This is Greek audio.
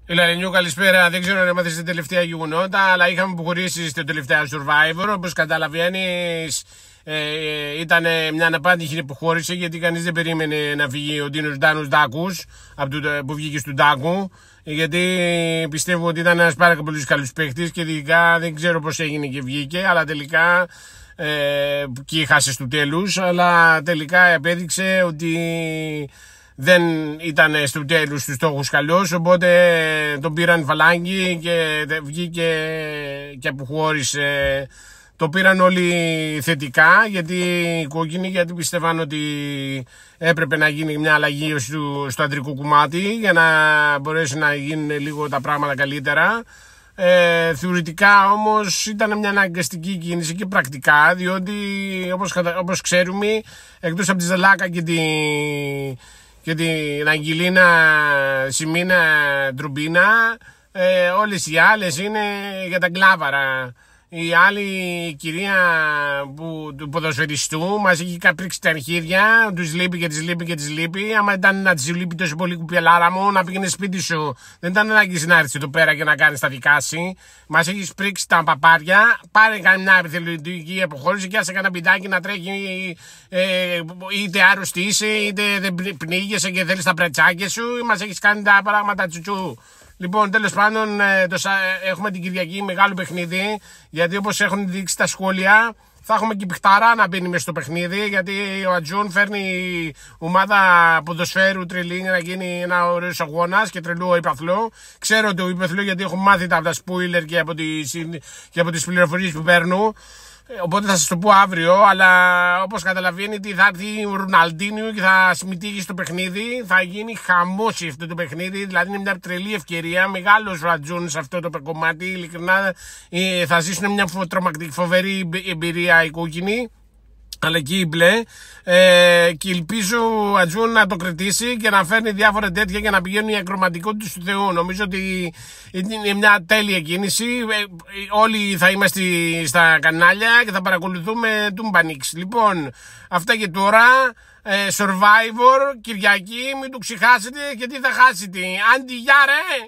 Ηλαρινιού, καλησπέρα. Δεν ξέρω αν έμαθες τα τελευταία γεγονότα, αλλά είχαμε αποχωρήσει στο τελευταίο Survivor. Όπως καταλαβαίνεις, ήταν μια αναπάντηχη υποχώρηση, γιατί κανείς δεν περίμενε να φύγει ο Ντίνος Ντάνος Ντάκους που βγήκε του Ντάκου. Γιατί πιστεύω ότι ήταν ένας πάρα πολύ καλός παίχτης και ειδικά δεν ξέρω πώς έγινε και βγήκε, αλλά τελικά και χάσε στο τέλος, αλλά τελικά επέδειξε ότι δεν ήταν στο τέλος τους στόχους καλός, οπότε τον πήραν φαλάγγι και βγήκε και αποχώρησε. Το πήραν όλοι θετικά, γιατί οι κόκκινοι, γιατί πιστεύαν ότι έπρεπε να γίνει μια αλλαγή στο αντρικό κομμάτι για να μπορέσει να γίνουν λίγο τα πράγματα καλύτερα. Θεωρητικά όμως ήταν μια αναγκαστική κίνηση και πρακτικά, διότι όπως ξέρουμε, εκτός από τη Ζαλάκα και την Αγγελίνα Σιμίνα Τρουμπίνα, όλες οι άλλες είναι για τα γκλάβαρα. Η άλλη κυρία του ποδοσφαιριστού μας έχει καπρίξει τα αρχίδια, τους λείπει και τις λείπει και τις λείπει. Άμα ήταν να τις λείπει τόσο πολύ, κουπιαλάρα μου, να πήγαινε σπίτι σου. Δεν ήταν ανάγκη να έρθεις εδώ πέρα και να κάνεις τα δικά σου. Μας έχεις πρίξει τα παπάρια. Πάρε μια επιθελοντική αποχώρηση και άσε κανένα πιτάκι να τρέχει, είτε άρρωστη είσαι, είτε δεν πνίγεσαι και θέλεις τα πρετσάκια σου. Μας έχεις κάνει τα πράγματα τσουτσού. Λοιπόν, τέλος πάντων, έχουμε την Κυριακή μεγάλο παιχνίδι, γιατί όπως έχουν δείξει στα σχόλια, θα έχουμε και πιχταρά να μπαίνει μέσα στο παιχνίδι, γιατί ο Ατζούν φέρνει ομάδα ποδοσφαίρου τρελή να γίνει ένα ωραίος αγώνας και τρελό υπαθλό. Ξέρω το υπαθλό, γιατί έχω μάθει τα από τα spoiler και από τις πληροφορίες που παίρνω. Οπότε θα σας το πω αύριο, αλλά όπως καταλαβαίνετε θα έρθει ο Ροναλντίνιο και θα συμμετείχει στο παιχνίδι. Θα γίνει χαμός αυτό το παιχνίδι, δηλαδή είναι μια τρελή ευκαιρία. Μεγάλος Ρατζούν σε αυτό το κομμάτι, ειλικρινά θα ζήσουν μια τρομακτική φοβερή εμπειρία οι κόκκινοι, αλλά και οι μπλε, και ελπίζω ο Ατζούν να το κρατήσει και να φέρνει διάφορα τέτοια για να πηγαίνουν οι ακροματικότητες του Θεού. Νομίζω ότι είναι μια τέλεια κίνηση. Όλοι θα είμαστε στα κανάλια και θα παρακολουθούμε Τούμπανιξ. Λοιπόν, αυτά και τώρα. Survivor, Κυριακή, μην το ξεχάσετε, γιατί θα χάσετε. Άντι, γεια ρε!